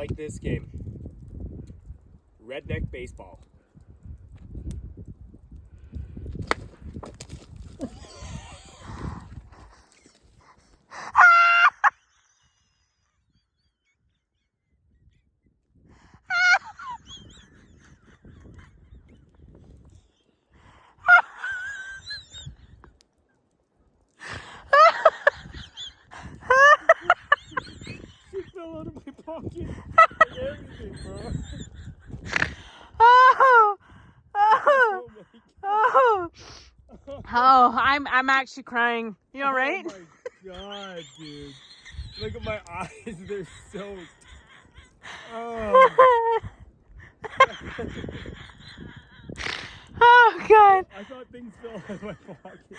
Like this game. Redneck baseball. She fell out of my pocket and everything, bro. Oh, oh, Oh my oh, god. oh! I'm actually crying. You all right? Oh my god, dude. Look at my eyes, they're soaked. Oh. Oh God! I thought things fell out of my pocket.